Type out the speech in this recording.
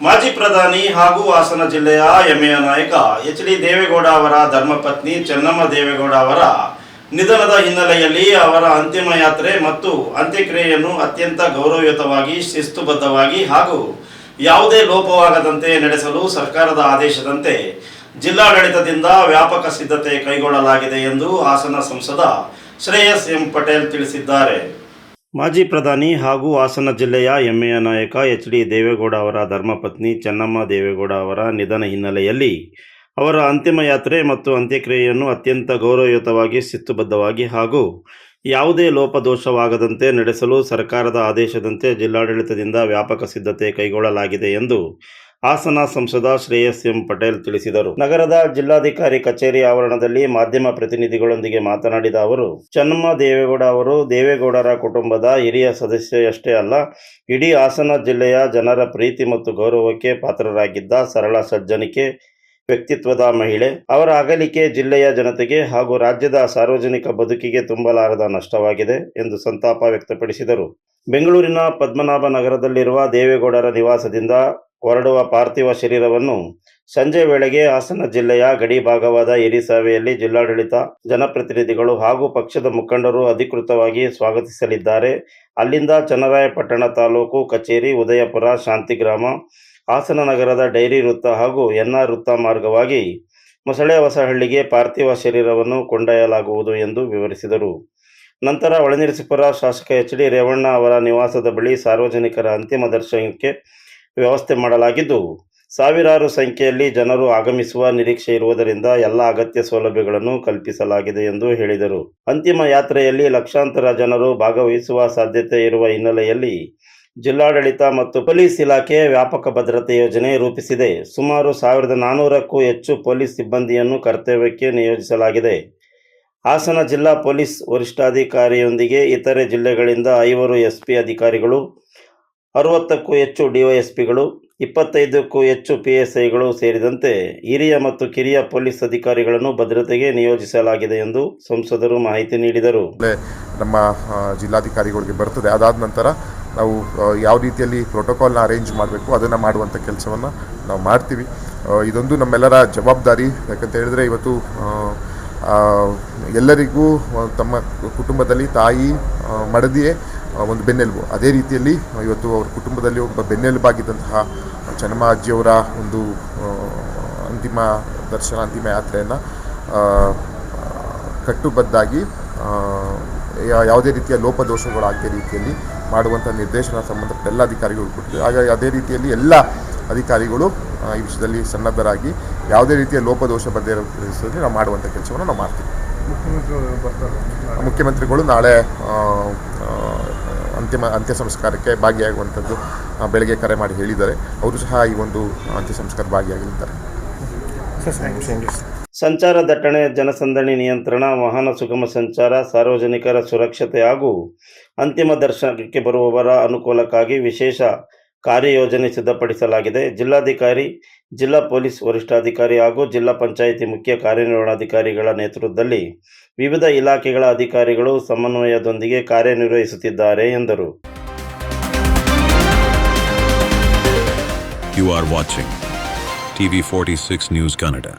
ಮಾಜಿ ಪ್ರಧಾನಿ ಹಾಗೂ ಹಾಸನ ಜಿಲ್ಲೆಯ ಹೆಮ್ಮೆಯ ನಾಯಕ ಎಚ್.ಡಿ. ದೇವೇಗೌಡ ಅವರ ಧರ್ಮಪತ್ನಿ ಚೆನ್ನಮ್ಮ ದೇವೇಗೌಡ ಅವರ ನಿಧನದ ಹಿನ್ನೆಲೆಯಲ್ಲಿ ಅವರ ಅಂತಿಮ ಯಾತ್ರೆ ಮತ್ತು ಅಂತ್ಯಕ್ರಿಯೆಯನ್ನು ಅತ್ಯಂತ ಗೌರವಯುತವಾಗಿ, ಶಿಸ್ತುಬದ್ಧವಾಗಿ ಹಾಗೂ ಯಾವುದೇ ಲೋಪವಾಗದಂತೆ ನಡೆಸಲು ಸರ್ಕಾರದ ಆದೇಶದಂತೆ ಜಿಲ್ಲಾಡಳಿತದಿಂದ ವ್ಯಾಪಕ ಸಿದ್ಧತೆ ಕೈಗೊಳ್ಳಲಾಗಿದೆ ಎಂದು ಹಾಸನ ಸಂಸದ ಶ್ರೇಯಸ್ ಎಂ ಪಟೇಲ್ ತಿಳಿಸಿದ್ದಾರೆ. ಮಾಜಿ ಪ್ರಧಾನಿ ಹಾಗೂ ಹಾಸನ ಜಿಲ್ಲೆಯ ಹೆಮ್ಮೆಯ ನಾಯಕ ಎಚ್.ಡಿ. ದೇವೇಗೌಡ ಅವರ ಧರ್ಮಪತ್ನಿ ಚೆನ್ನಮ್ಮ ದೇವೇಗೌಡ ಅವರ ನಿಧನ ಹಿನ್ನೆಲೆಯಲ್ಲಿ ಅವರ ಅಂತಿಮ ಯಾತ್ರೆ ಮತ್ತು ಅಂತ್ಯಕ್ರಿಯೆಯನ್ನು ಅತ್ಯಂತ ಗೌರವಯುತವಾಗಿ, ಶಿಸ್ತುಬದ್ಧವಾಗಿ ಹಾಗೂ ಯಾವುದೇ ಲೋಪದೋಷವಾಗದಂತೆ ನಡೆಸಲು ಸರ್ಕಾರದ ಆದೇಶದಂತೆ ಜಿಲ್ಲಾಡಳಿತದಿಂದ ವ್ಯಾಪಕ ಸಿದ್ಧತೆ ಕೈಗೊಳ್ಳಲಾಗಿದೆ ಎಂದು ಹಾಸನ ಸಂಸದ ಶ್ರೇಯಸ್ ಎಂ ಪಟೇಲ್ ತಿಳಿಸಿದರು. ನಗರದ ಜಿಲ್ಲಾಧಿಕಾರಿ ಕಚೇರಿ ಆವರಣದಲ್ಲಿ ಮಾಧ್ಯಮ ಪ್ರತಿನಿಧಿಗಳೊಂದಿಗೆ ಮಾತನಾಡಿದ ಅವರು, ಚೆನ್ನಮ್ಮ ದೇವೇಗೌಡ ಅವರು ದೇವೇಗೌಡರ ಕುಟುಂಬದ ಹಿರಿಯ ಸದಸ್ಯೆಯಷ್ಟೇ ಅಲ್ಲ, ಇಡೀ ಹಾಸನ ಜಿಲ್ಲೆಯ ಜನರ ಪ್ರೀತಿ ಮತ್ತು ಗೌರವಕ್ಕೆ ಪಾತ್ರರಾಗಿದ್ದ ಸರಳ ಸಜ್ಜನಿಕೆ ವ್ಯಕ್ತಿತ್ವದ ಮಹಿಳೆ. ಅವರ ಅಗಲಿಕೆ ಜಿಲ್ಲೆಯ ಜನತೆಗೆ ಹಾಗೂ ರಾಜ್ಯದ ಸಾರ್ವಜನಿಕ ಬದುಕಿಗೆ ತುಂಬಲಾರದ ನಷ್ಟವಾಗಿದೆ ಎಂದು ಸಂತಾಪ ವ್ಯಕ್ತಪಡಿಸಿದರು. ಬೆಂಗಳೂರಿನ ಪದ್ಮನಾಭ ನಗರದಲ್ಲಿರುವ ದೇವೇಗೌಡರ ನಿವಾಸದಿಂದ ಹೊರಡುವ ಪಾರ್ಥಿವ ಶರೀರವನ್ನು ಸಂಜೆ ವೇಳೆಗೆ ಹಾಸನ ಜಿಲ್ಲೆಯ ಗಡಿ ಭಾಗವಾದ ಹಿರಿಸಾವೆಯಲ್ಲಿ ಜಿಲ್ಲಾಡಳಿತ, ಜನಪ್ರತಿನಿಧಿಗಳು ಹಾಗೂ ಪಕ್ಷದ ಮುಖಂಡರು ಅಧಿಕೃತವಾಗಿ ಸ್ವಾಗತಿಸಲಿದ್ದಾರೆ. ಅಲ್ಲಿಂದ ಚನ್ನರಾಯಪಟ್ಟಣ ತಾಲೂಕು ಕಚೇರಿ, ಉದಯಪುರ, ಶಾಂತಿಗ್ರಾಮ, ಹಾಸನ ನಗರದ ಡೈರಿ ವೃತ್ತ ಹಾಗೂ ಎನ್ಆರ್ ವೃತ್ತ ಮಾರ್ಗವಾಗಿ ಮೊಸಳೆ ಹೊಸಹಳ್ಳಿಗೆ ಪಾರ್ಥಿವ ಶರೀರವನ್ನು ಕೊಂಡೊಯ್ಯಲಾಗುವುದು ಎಂದು ವಿವರಿಸಿದರು. ನಂತರ ಹೊಳೆನರಸೀಪುರ ಶಾಸಕ ಎಚ್.ಡಿ. ರೇವಣ್ಣ ಅವರ ನಿವಾಸದ ಬಳಿ ಸಾರ್ವಜನಿಕರ ಅಂತಿಮ ದರ್ಶನಕ್ಕೆ ವ್ಯವಸ್ಥೆ ಮಾಡಲಾಗಿದ್ದು, ಸಾವಿರಾರು ಸಂಖ್ಯೆಯಲ್ಲಿ ಜನರು ಆಗಮಿಸುವ ನಿರೀಕ್ಷೆ ಇರುವುದರಿಂದ ಎಲ್ಲ ಅಗತ್ಯ ಸೌಲಭ್ಯಗಳನ್ನು ಕಲ್ಪಿಸಲಾಗಿದೆ ಎಂದು ಹೇಳಿದರು. ಅಂತಿಮ ಯಾತ್ರೆಯಲ್ಲಿ ಲಕ್ಷಾಂತರ ಜನರು ಭಾಗವಹಿಸುವ ಸಾಧ್ಯತೆ ಇರುವ ಹಿನ್ನೆಲೆಯಲ್ಲಿ ಜಿಲ್ಲಾಡಳಿತ ಮತ್ತು ಪೊಲೀಸ್ ಇಲಾಖೆ ವ್ಯಾಪಕ ಭದ್ರತೆ ಯೋಜನೆ ರೂಪಿಸಿದೆ. ಸುಮಾರು 1400ಕ್ಕೂ ಹೆಚ್ಚು ಪೊಲೀಸ್ ಸಿಬ್ಬಂದಿಯನ್ನು ಕರ್ತವ್ಯಕ್ಕೆ ನಿಯೋಜಿಸಲಾಗಿದೆ. ಹಾಸನ ಜಿಲ್ಲಾ ಪೊಲೀಸ್ ವರಿಷ್ಠಾಧಿಕಾರಿಯೊಂದಿಗೆ ಇತರೆ ಜಿಲ್ಲೆಗಳಿಂದ 5 ಎಸ್ಪಿ ಅಧಿಕಾರಿಗಳು, 60ಕ್ಕೂ ಹೆಚ್ಚು ಡಿವೈಎಸ್ಪಿಗಳು, 25ಕ್ಕೂ ಹೆಚ್ಚು ಪಿಎಸ್ಐಗಳು ಸೇರಿದಂತೆ ಹಿರಿಯ ಮತ್ತು ಕಿರಿಯ ಪೊಲೀಸ್ ಅಧಿಕಾರಿಗಳನ್ನು ಭದ್ರತೆಗೆ ನಿಯೋಜಿಸಲಾಗಿದೆ ಎಂದು ಸಂಸದರು ಮಾಹಿತಿ ನೀಡಿದರು. ನಮ್ಮ ಜಿಲ್ಲಾಧಿಕಾರಿಗಳಿಗೆ ಬರ್ತದೆ. ಅದಾದ ನಂತರ ನಾವು ಯಾವ ರೀತಿಯಲ್ಲಿ ಪ್ರೋಟೋಕಾಲ್ನ ಅರೇಂಜ್ ಮಾಡಬೇಕು ಅದನ್ನು ಮಾಡುವಂಥ ಕೆಲಸವನ್ನು ನಾವು ಮಾಡ್ತೀವಿ. ಇದೊಂದು ನಮ್ಮೆಲ್ಲರ ಜವಾಬ್ದಾರಿ. ಯಾಕಂತ ಹೇಳಿದ್ರೆ ಇವತ್ತು ಎಲ್ಲರಿಗೂ ತಮ್ಮ ಕುಟುಂಬದಲ್ಲಿ ತಾಯಿ ಮಡದಿಯೇ ಒಂದು ಬೆನ್ನೆಲುಬು. ಅದೇ ರೀತಿಯಲ್ಲಿ ಇವತ್ತು ಅವ್ರ ಕುಟುಂಬದಲ್ಲಿ ಒಬ್ಬ ಬೆನ್ನೆಲುಬಾಗಿದ್ದಂತಹ ಚೆನ್ನಮ್ಮ ಅಜ್ಜಿಯವರ ಒಂದು ಅಂತಿಮ ದರ್ಶನ, ಅಂತಿಮ ಯಾತ್ರೆಯನ್ನು ಕಟ್ಟುಬದ್ಧಾಗಿ ಯಾವುದೇ ರೀತಿಯ ಲೋಪದೋಷಗಳಾಗದ ರೀತಿಯಲ್ಲಿ ಮಾಡುವಂಥ ನಿರ್ದೇಶನ ಸಂಬಂಧಪಟ್ಟ ಎಲ್ಲ ಅಧಿಕಾರಿಗಳು ಕೊಟ್ಟಿದೆ. ಹಾಗಾಗಿ ಅದೇ ರೀತಿಯಲ್ಲಿ ಎಲ್ಲ ಅಧಿಕಾರಿಗಳು ಈ ವಿಷಯದಲ್ಲಿ ಸನ್ನದ್ಧರಾಗಿ ಯಾವುದೇ ರೀತಿಯ ಲೋಪದೋಷ ಬರದೇ ನಾವು ಮಾಡುವಂಥ ಕೆಲಸವನ್ನು ನಾವು ಮಾಡ್ತೀವಿ. ಮುಖ್ಯಮಂತ್ರಿಗಳು ನಾಳೆ ಅಂತ್ಯ ಸಂಸ್ಕಾರಕ್ಕೆ ಭಾಗಿಯಾಗುವಂಥದ್ದು ಬೆಳಗ್ಗೆ ಕರೆ ಮಾಡಿ ಹೇಳಿದ್ದಾರೆ. ಅವರು ಸಹ ಈ ಒಂದು ಅಂತ್ಯ ಸಂಸ್ಕಾರ ಭಾಗಿಯಾಗಲಿದ್ದಾರೆ. ಸಂಚಾರ ದಟ್ಟಣೆ, ಜನಸಂದಣಿ ನಿಯಂತ್ರಣ, ವಾಹನ ಸುಗಮ ಸಂಚಾರ, ಸಾರ್ವಜನಿಕರ ಸುರಕ್ಷತೆ ಹಾಗೂ ಅಂತಿಮ ದರ್ಶನಕ್ಕೆ ಬರುವವರ ಅನುಕೂಲಕ್ಕಾಗಿ ವಿಶೇಷ ಕಾರ್ಯಯೋಜನೆ ಸಿದ್ಧಪಡಿಸಲಾಗಿದೆ. ಜಿಲ್ಲಾಧಿಕಾರಿ, ಜಿಲ್ಲಾ ಪೊಲೀಸ್ ವರಿಷ್ಠಾಧಿಕಾರಿ ಹಾಗೂ ಜಿಲ್ಲಾ ಪಂಚಾಯಿತಿ ಮುಖ್ಯ ಕಾರ್ಯನಿರ್ವಹಣಾಧಿಕಾರಿಗಳ ನೇತೃತ್ವದಲ್ಲಿ ವಿವಿಧ ಇಲಾಖೆಗಳ ಅಧಿಕಾರಿಗಳು ಸಮನ್ವಯದೊಂದಿಗೆ ಕಾರ್ಯನಿರ್ವಹಿಸುತ್ತಿದ್ದಾರೆ ಎಂದರು. You are watching TV46 News Kannada.